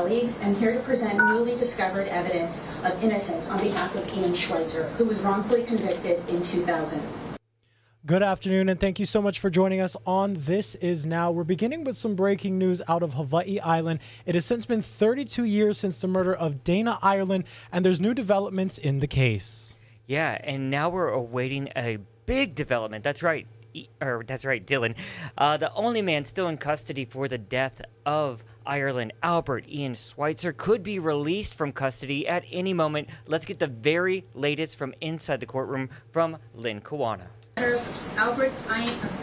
colleagues. I'm here to present newly discovered evidence of innocence on behalf of Ian Schweitzer, who was wrongfully convicted in 2000. Good afternoon, and thank you so much for joining us on This Is Now. We're beginning with some breaking news out of Hawaii Island. It has since been 32 years since the murder of Dana Ireland, and there's new developments in the case. Yeah, and now we're awaiting a big development. That's right. That's right, Dylan. The only man still in custody for the death of Ireland, Albert Ian Schweitzer, could be released from custody at any moment. Let's get the very latest from inside the courtroom from Lynn Kawano. Albert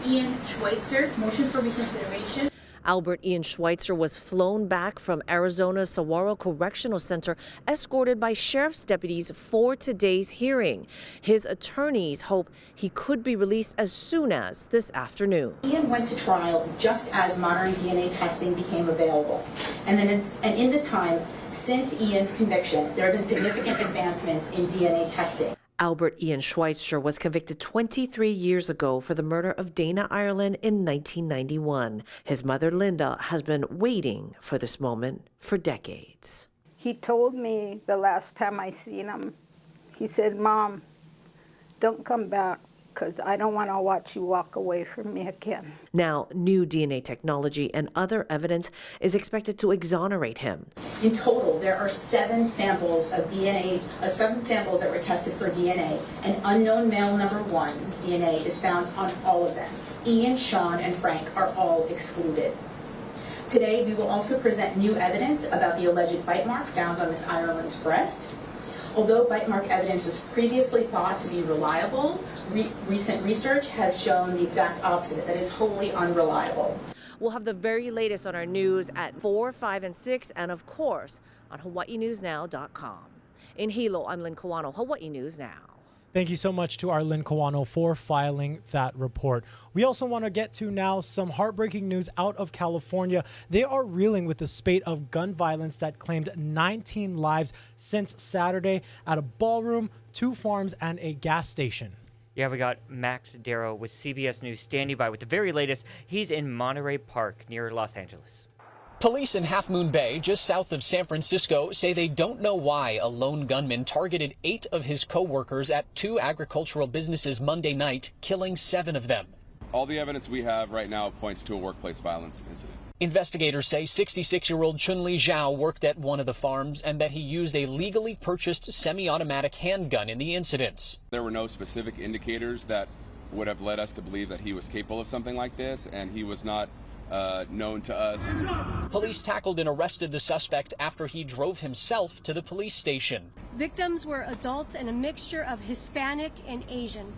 Ian Schweitzer, motion for reconsideration. Albert Ian Schweitzer was flown back from Arizona's Saguaro Correctional Center, escorted by sheriff's deputies for today's hearing. His attorneys hope he could be released as soon as this afternoon. Ian went to trial just as modern DNA testing became available. And in the time since Ian's conviction, there have been significant advancements in DNA testing. Albert Ian Schweitzer was convicted 23 years ago for the murder of Dana Ireland in 1991. His mother, Linda, has been waiting for this moment for decades. He told me the last time I seen him, he said, "Mom, don't come back, because I don't want to watch you walk away from me again." Now, new DNA technology and other evidence is expected to exonerate him. In total, there are 7 samples of DNA, 7 samples that were tested for DNA, and unknown male number 1's DNA is found on all of them. Ian, Sean, and Frank are all excluded. Today, we will also present new evidence about the alleged bite mark found on Miss Ireland's breast. Although bite mark evidence was previously thought to be reliable, recent research has shown the exact opposite, that is wholly unreliable. We'll have the very latest on our news at 4, 5, and 6, and of course on HawaiiNewsNow.com. In Hilo, I'm Lynn Kawano, Hawaii News Now. Thank you so much to our Lynn Kawano for filing that report. We also want to get to now some heartbreaking news out of California. They are reeling with the spate of gun violence that claimed 19 lives since Saturday at a ballroom, 2 farms, and a gas station. Yeah, we got Max Darrow with CBS News standing by with the very latest. He's in Monterey Park near Los Angeles. Police in Half Moon Bay, just south of San Francisco, say they don't know why a lone gunman targeted 8 of his co-workers at 2 agricultural businesses Monday night, killing 7 of them. All the evidence we have right now points to a workplace violence incident. Investigators say 66-year-old Chun-Li Zhao worked at one of the farms and that he used a legally purchased semi-automatic handgun in the incidents. There were no specific indicators that would have led us to believe that he was capable of something like this, and he was not known to us. Police tackled and arrested the suspect after he drove himself to the police station. Victims were adults and a mixture of Hispanic and Asian.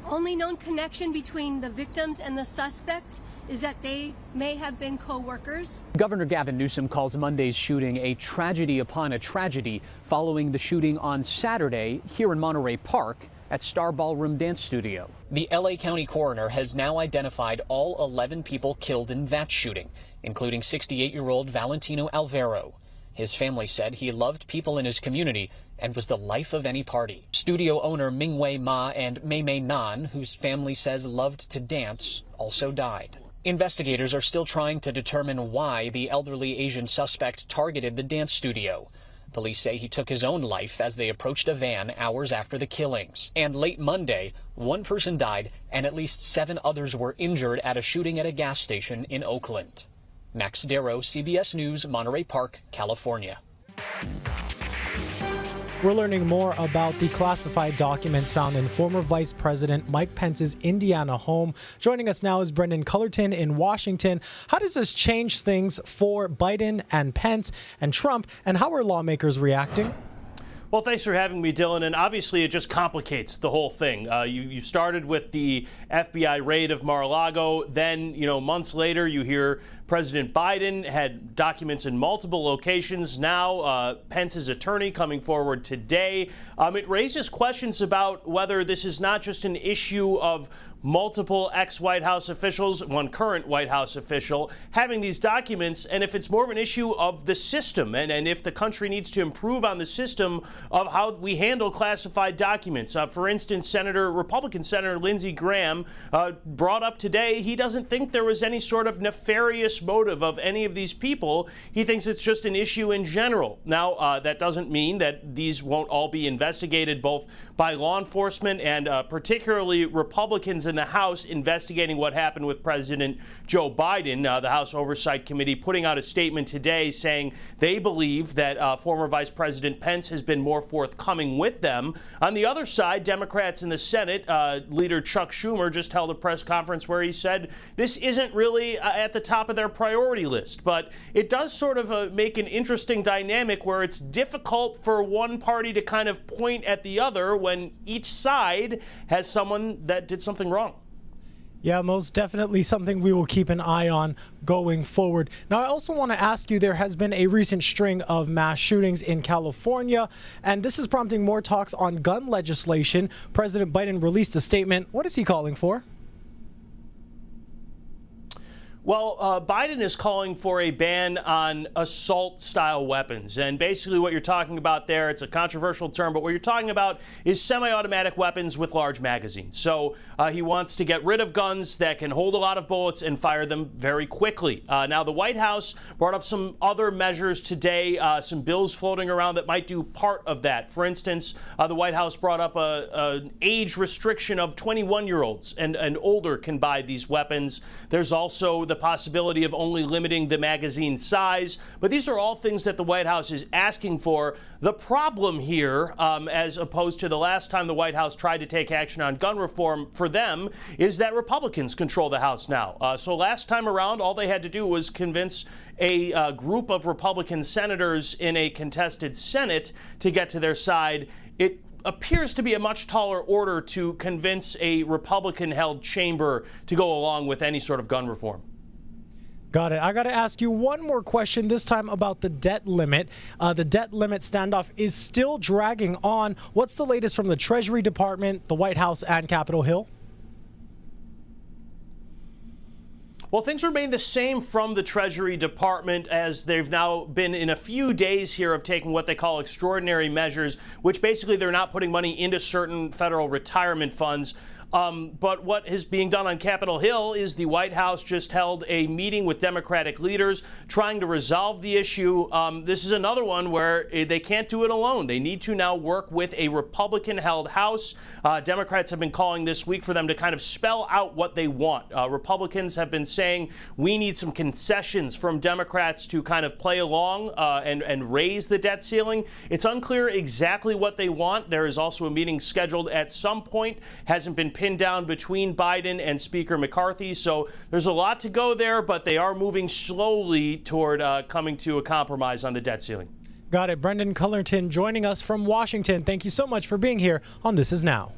Only known connection between the victims and the suspect is that they may have been co-workers. Governor Gavin Newsom calls Monday's shooting a tragedy upon a tragedy following the shooting on Saturday here in Monterey Park at Star Ballroom Dance Studio. The LA County coroner has now identified all 11 people killed in that shooting, including 68-year-old Valentino Alvaro. His family said he loved people in his community and was the life of any party. Studio owner Mingwei Ma and Mei Mei Nan, whose family says loved to dance, also died. Investigators are still trying to determine why the elderly Asian suspect targeted the dance studio. Police say he took his own life as they approached a van hours after the killings. And late Monday, 1 person died and at least 7 others were injured at a shooting at a gas station in Oakland. Max Darrow, CBS News, Monterey Park, California. We're learning more about the classified documents found in former Vice President Mike Pence's Indiana home. Joining us now is Brendan Cullerton in Washington. How does this change things for Biden and Pence and Trump, and how are lawmakers reacting? Well, thanks for having me, Dylan. And obviously, it just complicates the whole thing. You started with the FBI raid of Mar-a-Lago. Then, months later, you hear President Biden had documents in multiple locations. Now, Pence's attorney coming forward today. It raises questions about whether this is not just an issue of multiple ex-White House officials, one current White House official, having these documents, and if it's more of an issue of the system, and if the country needs to improve on the system of how we handle classified documents. For instance, Republican Senator Lindsey Graham brought up today he doesn't think there was any sort of nefarious nefarious motive of any of these people. He thinks it's just an issue in general. Now, that doesn't mean that these won't all be investigated both by law enforcement and particularly Republicans in the House investigating what happened with President Joe Biden. The House Oversight Committee putting out a statement today saying they believe that former Vice President Pence has been more forthcoming with them. On the other side, Democrats in the Senate, Leader Chuck Schumer just held a press conference where he said this isn't really at the top of their priority list. But it does sort of make an interesting dynamic where it's difficult for one party to kind of point at the other when each side has someone that did something wrong. Yeah, most definitely something we will keep an eye on going forward. Now, I also want to ask you, there has been a recent string of mass shootings in California, and this is prompting more talks on gun legislation. President Biden released a statement. What is he calling for? Well, Biden is calling for a ban on assault-style weapons. And basically what you're talking about there, it's a controversial term, but what you're talking about is semi-automatic weapons with large magazines. So he wants to get rid of guns that can hold a lot of bullets and fire them very quickly. Now, the White House brought up some other measures today, some bills floating around that might do part of that. For instance, the White House brought up an age restriction of 21-year-olds and older can buy these weapons. There's also the possibility of only limiting the magazine size. But these are all things that the White House is asking for. The problem here, as opposed to the last time the White House tried to take action on gun reform for them, is that Republicans control the House now. So last time around, all they had to do was convince a group of Republican senators in a contested Senate to get to their side. It appears to be a much taller order to convince a Republican-held chamber to go along with any sort of gun reform. Got it. I got to ask you one more question, this time about the debt limit. The debt limit standoff is still dragging on. What's the latest from the Treasury Department, the White House, and Capitol Hill? Well, things remain the same from the Treasury Department, as they've now been in a few days here of taking what they call extraordinary measures, which basically they're not putting money into certain federal retirement funds. But what is being done on Capitol Hill is the White House just held a meeting with Democratic leaders trying to resolve the issue. This is another one where they can't do it alone. They need to now work with a Republican-held House. Democrats have been calling this week for them to kind of spell out what they want. Republicans have been saying we need some concessions from Democrats to kind of play along and raise the debt ceiling. It's unclear exactly what they want. There is also a meeting scheduled at some point. Hasn't been pinned down between Biden and Speaker McCarthy. So there's a lot to go there, but they are moving slowly toward coming to a compromise on the debt ceiling. Got it. Brendan Cullerton joining us from Washington. Thank you so much for being here on This Is Now.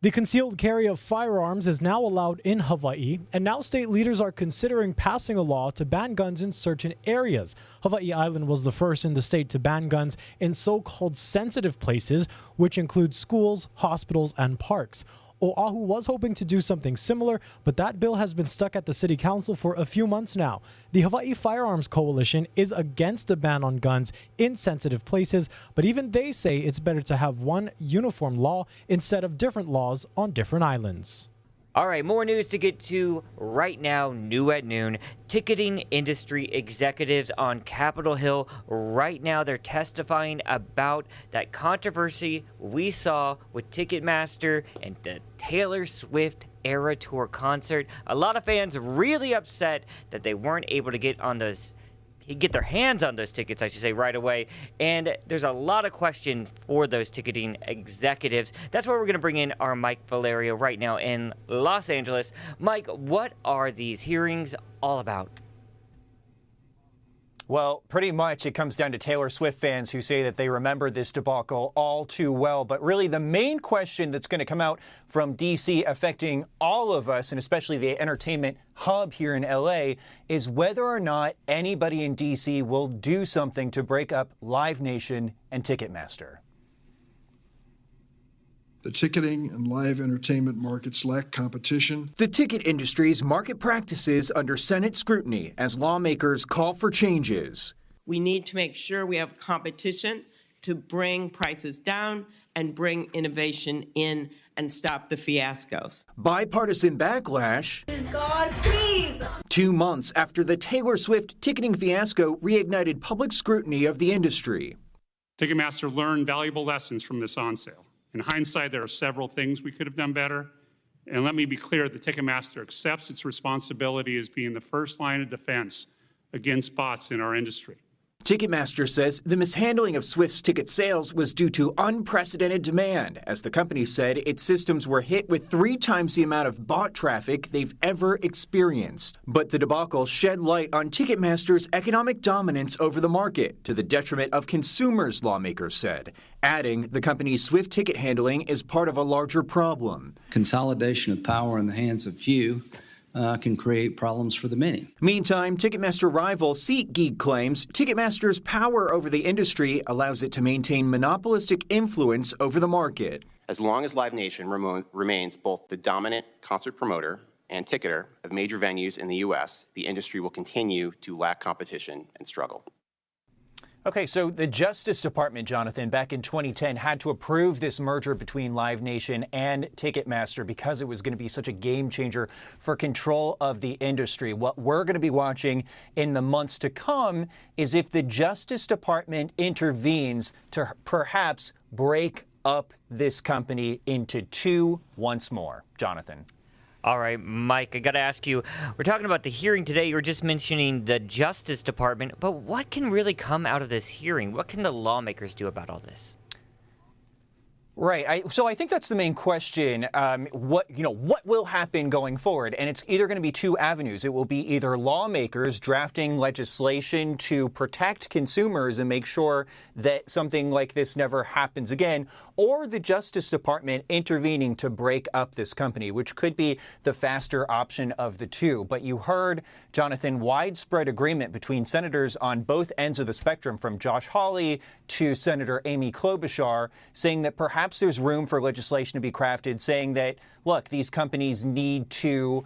The concealed carry of firearms is now allowed in Hawaii, and now state leaders are considering passing a law to ban guns in certain areas. Hawaii Island was the first in the state to ban guns in so-called sensitive places, which include schools, hospitals, and parks. Oahu was hoping to do something similar, but that bill has been stuck at the city council for a few months now. The Hawaii Firearms Coalition is against a ban on guns in sensitive places, but even they say it's better to have one uniform law instead of different laws on different islands. All right, more news to get to right now, new at noon. Ticketing industry executives on Capitol Hill right now, they're testifying about that controversy we saw with Ticketmaster and the Taylor Swift Era Tour concert. A lot of fans really upset that they weren't able to get their hands on those tickets, I should say, right away. And there's a lot of questions for those ticketing executives. That's why we're going to bring in our Mike Valerio right now in Los Angeles. Mike, what are these hearings all about? Well, pretty much it comes down to Taylor Swift fans who say that they remember this debacle all too well. But really, the main question that's going to come out from D.C. affecting all of us, and especially the entertainment hub here in L.A., is whether or not anybody in D.C. will do something to break up Live Nation and Ticketmaster. The ticketing and live entertainment markets lack competition. The ticket industry's market practices under Senate scrutiny as lawmakers call for changes. We need to make sure we have competition to bring prices down and bring innovation in and stop the fiascos. Bipartisan backlash. God, please. please. 2 months after the Taylor Swift ticketing fiasco reignited public scrutiny of the industry. Ticketmaster learned valuable lessons from this on sale. In hindsight, there are several things we could have done better. And let me be clear, the Ticketmaster accepts its responsibility as being the first line of defense against bots in our industry. Ticketmaster says the mishandling of Swift's ticket sales was due to unprecedented demand, as the company said its systems were hit with 3 times the amount of bot traffic they've ever experienced. But the debacle shed light on Ticketmaster's economic dominance over the market, to the detriment of consumers, lawmakers said, adding the company's Swift ticket handling is part of a larger problem. Consolidation of power in the hands of few can create problems for the many. Meantime, Ticketmaster rival SeatGeek claims Ticketmaster's power over the industry allows it to maintain monopolistic influence over the market. As long as Live Nation remains both the dominant concert promoter and ticketer of major venues in the U.S., the industry will continue to lack competition and struggle. Okay, so the Justice Department, Jonathan, back in 2010 had to approve this merger between Live Nation and Ticketmaster because it was going to be such a game changer for control of the industry. What we're going to be watching in the months to come is if the Justice Department intervenes to perhaps break up this company into 2 once more. Jonathan. All right, Mike, I got to ask you, we're talking about the hearing today. You were just mentioning the Justice Department, but what can really come out of this hearing? What can the lawmakers do about all this? Right. So I think that's the main question. What will happen going forward? And it's either going to be 2 avenues. It will be either lawmakers drafting legislation to protect consumers and make sure that something like this never happens again, or the Justice Department intervening to break up this company, which could be the faster option of the 2. But you heard, Jonathan, widespread agreement between senators on both ends of the spectrum, from Josh Hawley to Senator Amy Klobuchar, saying that perhaps there's room for legislation to be crafted, saying that, look, these companies need to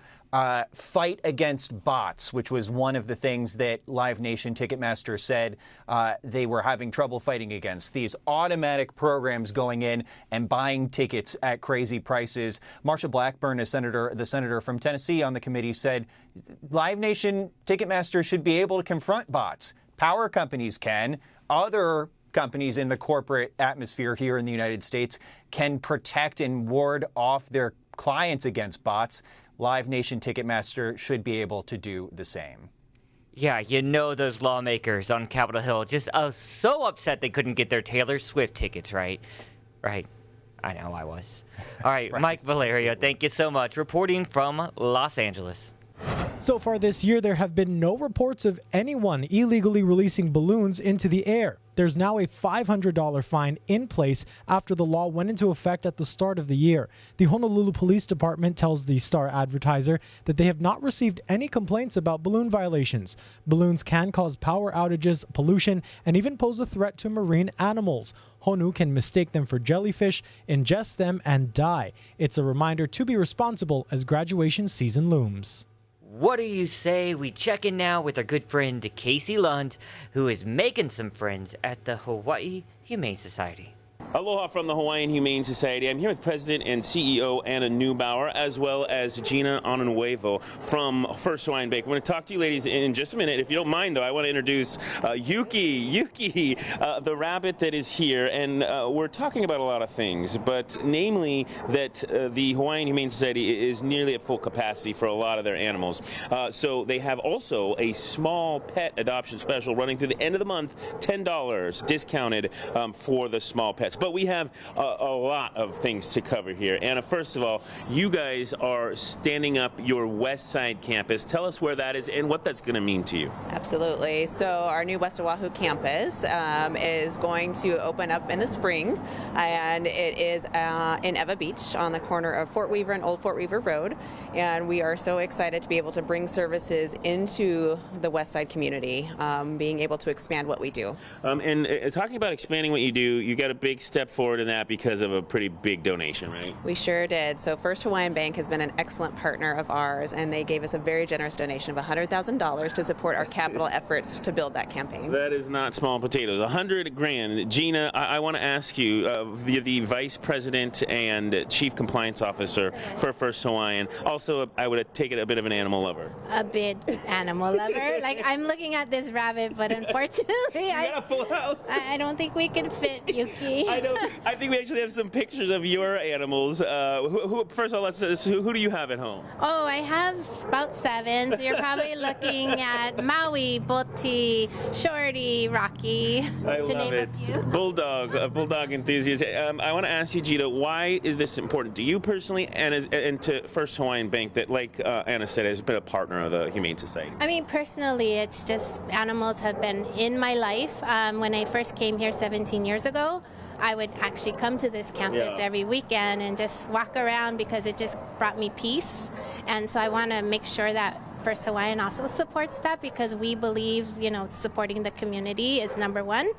fight against bots, which was one of the things that Live Nation Ticketmaster said they were having trouble fighting against. These automatic programs going in and buying tickets at crazy prices. Marsha Blackburn, the senator from Tennessee on the committee, said Live Nation Ticketmaster should be able to confront bots. Power companies can. Other companies in the corporate atmosphere here in the United States can protect and ward off their clients against bots. Live Nation Ticketmaster should be able to do the same. Yeah, you know those lawmakers on Capitol Hill just so upset they couldn't get their Taylor Swift tickets, right? Right. I know I was. All right, right. Mike Valerio, thank you so much. Reporting from Los Angeles. So far this year, there have been no reports of anyone illegally releasing balloons into the air. There's now a $500 fine in place after the law went into effect at the start of the year. The Honolulu Police Department tells the Star Advertiser that they have not received any complaints about balloon violations. Balloons can cause power outages, pollution, and even pose a threat to marine animals. Honu can mistake them for jellyfish, ingest them, and die. It's a reminder to be responsible as graduation season looms. What do you say we check in now with our good friend Casey Lund, who is making some friends at the Hawaii Humane Society. Aloha from the Hawaiian Humane Society. I'm here with President and CEO Anna Neubauer, as well as Gina Onunuevo from First Hawaiian Bake. I'm going to talk to you ladies in just a minute. If you don't mind, though, I want to introduce Yuki, the rabbit that is here. And we're talking about a lot of things, but namely that the Hawaiian Humane Society is nearly at full capacity for a lot of their animals. So they have also a small pet adoption special running through the end of the month, $10 discounted for the small pets. But we have a lot of things to cover here. Anna, first of all, you guys are standing up your West Side campus. Tell us where that is and what that's going to mean to you. Absolutely. So our new West Oahu campus is going to open up in the spring, and it is in Eva Beach on the corner of Fort Weaver and Old Fort Weaver Road. And we are so excited to be able to bring services into the West Side community, being able to expand what we do. And talking about expanding what you do, you got a big stepped forward in that because of a pretty big donation, right? We sure did. So First Hawaiian Bank has been an excellent partner of ours, and they gave us a very generous donation of $100,000 to support our capital efforts to build that campaign. That is not small potatoes. $100,000. Gina, I want to ask you, the Vice President and Chief Compliance Officer for First Hawaiian. Also, I would take it a bit of an animal lover. A bit animal lover. Like, I'm looking at this rabbit, but unfortunately, I don't think we can fit Yuki. I know. I think we actually have some pictures of your animals. First of all, who do you have at home? Oh, I have about 7, so you're probably looking at Maui, Boti, Shorty, Rocky, I to love name it. a few. Bulldog enthusiast. I want to ask you, Gina, why is this important to you personally and to First Hawaiian Bank that, like Anna said, has been a partner of the Humane Society? I mean, personally, it's just animals have been in my life. When I first came here 17 years ago, I would actually come to this campus every weekend and just walk around because it just brought me peace. And so I want to make sure that First Hawaiian also supports that because we believe, supporting the community is number one,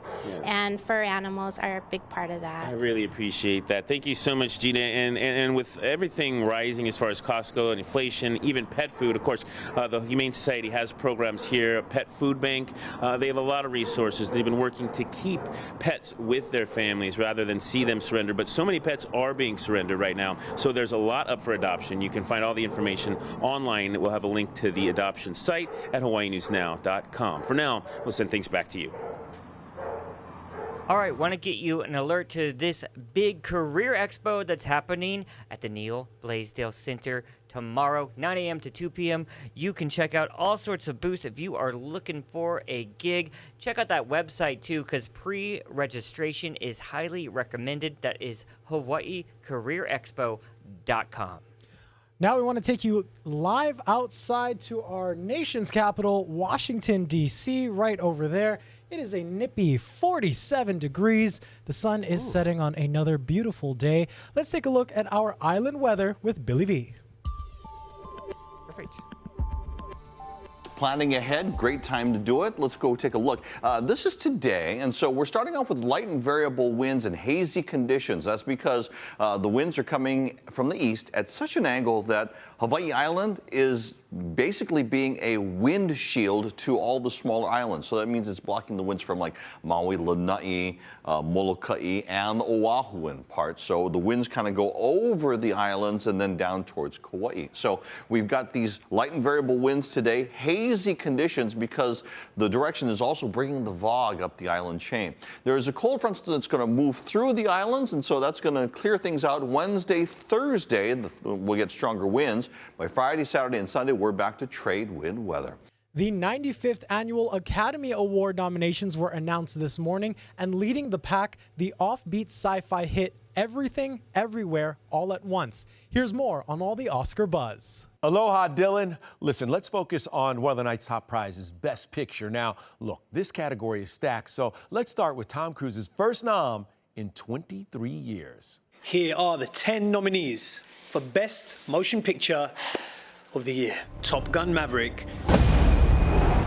and fur animals are a big part of that. I really appreciate that. Thank you so much, Gina. And with everything rising as far as Costco and inflation, even pet food, of course, the Humane Society has programs here, Pet Food Bank. They have a lot of resources. They've been working to keep pets with their families rather than see them surrender. But so many pets are being surrendered right now, so there's a lot up for adoption. You can find all the information online. We'll have a link to the adoption site at hawaiinewsnow.com. For now, we'll send things back to you. All right, want to get you an alert to this big career expo that's happening at the Neil Blaisdell Center tomorrow, 9 a.m. to 2 p.m. You can check out all sorts of booths if you are looking for a gig. Check out that website, too, because pre-registration is highly recommended. That is hawaiicareerexpo.com. Now we want to take you live outside to our nation's capital, Washington, D.C., right over there. It is a nippy 47 degrees. The sun is setting on another beautiful day. Let's take a look at our island weather with Billy V. Perfect. Planning ahead, great time to do it. Let's go take a look. This is today, and so we're starting off with light and variable winds and hazy conditions. That's because the winds are coming from the east at such an angle that Hawaii Island is basically being a wind shield to all the smaller islands. So that means it's blocking the winds from like Maui, Lanai, Molokai, and Oahu in parts. So the winds kind of go over the islands and then down towards Kauai. So we've got these light and variable winds today, hazy conditions because the direction is also bringing the fog up the island chain. There is a cold front that's going to move through the islands, and so that's going to clear things out Wednesday, Thursday. We'll get stronger winds. By Friday, Saturday, and Sunday, we're back to trade wind weather. The 95th Annual Academy Award nominations were announced this morning, and leading the pack, the offbeat sci-fi hit Everything, Everywhere, All at Once. Here's more on all the Oscar buzz. Aloha, Dylan. Listen, let's focus on one of the night's top prizes, Best Picture. Now, look, this category is stacked, so let's start with Tom Cruise's first nom in 23 years. Here are the 10 nominees for Best Motion Picture of the Year. Top Gun Maverick.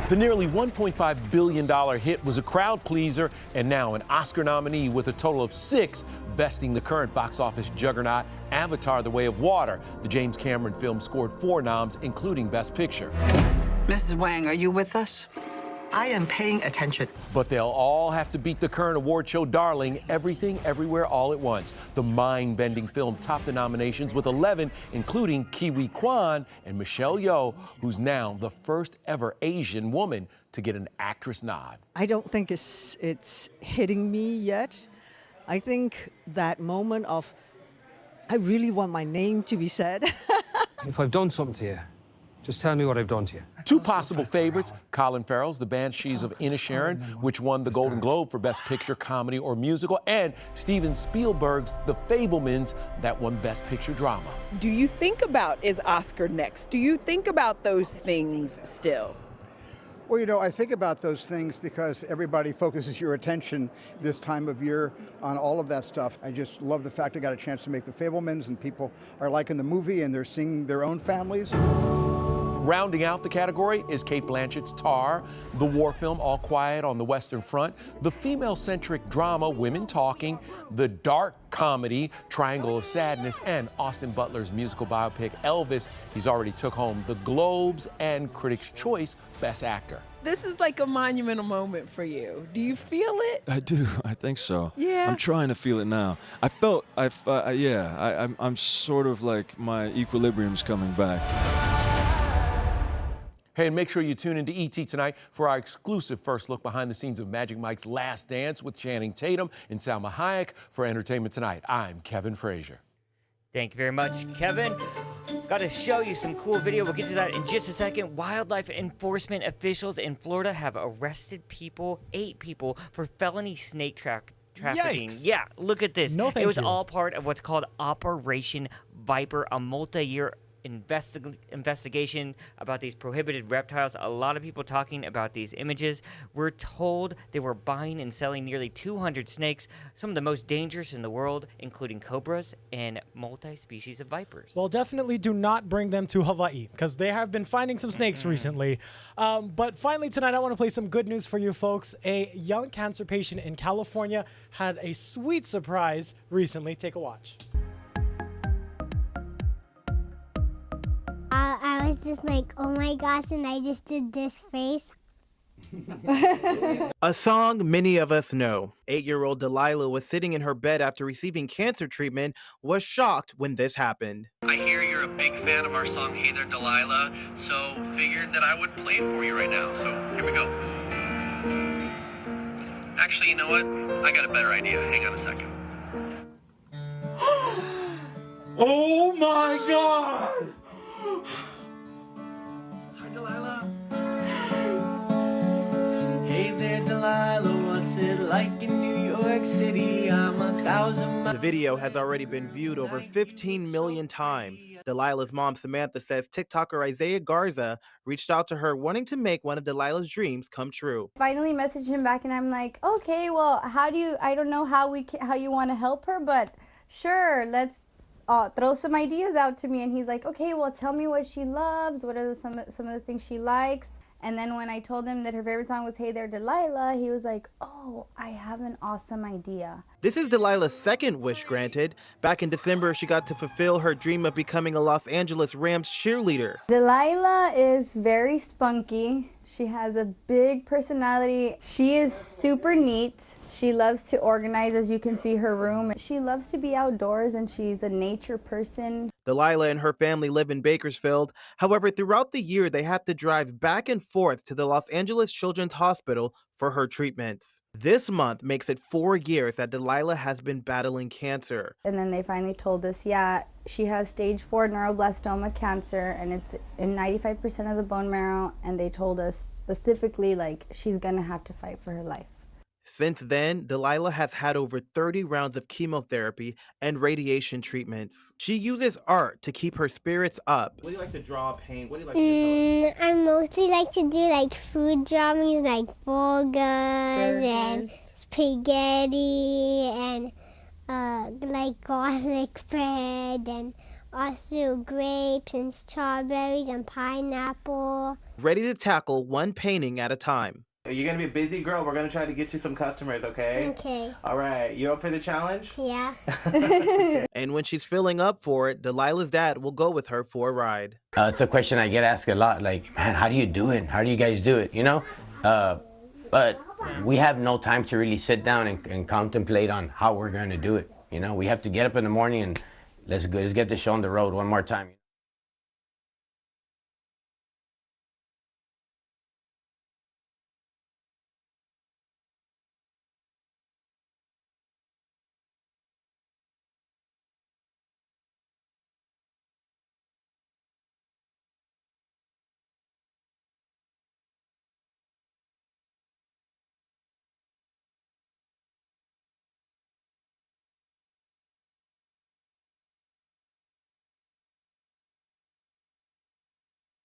The nearly $1.5 billion hit was a crowd pleaser and now an Oscar nominee with a total of 6, besting the current box office juggernaut Avatar: The Way of Water. The James Cameron film scored 4 noms, including Best Picture. Mrs. Wang, are you with us? I am paying attention. But they'll all have to beat the current award show darling, Everything, Everywhere, All at Once. The mind-bending film topped the nominations with 11, including Kiwi Kwan and Michelle Yeoh, who's now the first ever Asian woman to get an actress nod. I don't think it's hitting me yet. I think that moment of, I really want my name to be said. If I've done something to you, just tell me what I've done to you. 2 possible favorites, Colin Farrell's The Banshees of Inisherin, which won the Golden Globe for Best Picture, Comedy, or Musical, and Steven Spielberg's The Fabelmans, that won Best Picture Drama. Do you think about, is Oscar next? Do you think about those things still? Well, I think about those things because everybody focuses your attention this time of year on all of that stuff. I just love the fact I got a chance to make The Fabelmans, and people are liking the movie and they're seeing their own families. Rounding out the category is Cate Blanchett's Tar, the war film All Quiet on the Western Front, the female-centric drama Women Talking, the dark comedy Triangle of Sadness, and Austin Butler's musical biopic Elvis. He's already took home the Globes and Critics' Choice Best Actor. This is like a monumental moment for you. Do you feel it? I do. I think so. Yeah. I'm trying to feel it now. I'm sort of like my equilibrium's coming back. Hey, and make sure you tune into ET tonight for our exclusive first look behind the scenes of Magic Mike's Last Dance with Channing Tatum and Salma Hayek. For Entertainment Tonight, I'm Kevin Frazier. Thank you very much, Kevin. Got to show you some cool video. We'll get to that in just a second. Wildlife enforcement officials in Florida have arrested 8 people for felony snake trafficking. Yikes. Yeah, look at this. No, thank it was you. all part of what's called Operation Viper, a multi-year investigation about these prohibited reptiles. A lot of people talking about these images. We're told they were buying and selling nearly 200 snakes, some of the most dangerous in the world, including cobras and multi-species of vipers. Well, definitely do not bring them to Hawaii because they have been finding some snakes recently. But finally tonight, I want to play some good news for you folks. A young cancer patient in California had a sweet surprise recently. Take a watch. I was just like, oh my gosh, and I just did this face. A song many of us know. 8-year-old Delilah was sitting in her bed after receiving cancer treatment, was shocked when this happened. I hear you're a big fan of our song, Hey There Delilah, so figured that I would play it for you right now. So here we go. Actually, you know what? I got a better idea. Hang on a second. Oh my God! Hi, Delilah. Hey there, Delilah. What's it like in New York City? I'm 1,000 miles. The video has already been viewed over 15 million times. Delilah's mom, Samantha, says TikToker Isaiah Garza reached out to her wanting to make one of Delilah's dreams come true. Finally messaged him back and I'm like, okay, well, I don't know how you want to help her, but sure, let's throw some ideas out to me. And he's like, okay, well, tell me what she loves. What are some of the things she likes? And then when I told him that her favorite song was Hey There Delilah, he was like, oh, I have an awesome idea. This is Delilah's second wish granted. Back in December, she got to fulfill her dream of becoming a Los Angeles Rams cheerleader. Delilah is very spunky. She has a big personality. She is super neat. She loves to organize, as you can see her room. She loves to be outdoors and she's a nature person. Delilah and her family live in Bakersfield. However, throughout the year, they have to drive back and forth to the Los Angeles Children's Hospital for her treatments. This month makes it 4 years that Delilah has been battling cancer. And then they finally told us, yeah, she has stage 4 neuroblastoma cancer and it's in 95% of the bone marrow. And they told us specifically, like, she's gonna have to fight for her life. Since then, Delilah has had over 30 rounds of chemotherapy and radiation treatments. She uses art to keep her spirits up. What do you like to draw, paint? What do you like to do? I mostly like to do like food drawings, like burgers and spaghetti and like garlic bread and also grapes and strawberries and pineapple. Ready to tackle one painting at a time. You're gonna be a busy girl. We're gonna try to get you some customers, okay? Okay. All right, you up for the challenge? Yeah. And when she's filling up for it, Delilah's dad will go with her for a ride. It's a question I get asked a lot, like, man, how do you do it? How do you guys do it, you know? But we have no time to really sit down and contemplate on how we're gonna do it, you know? We have to get up in the morning and let's get the show on the road one more time.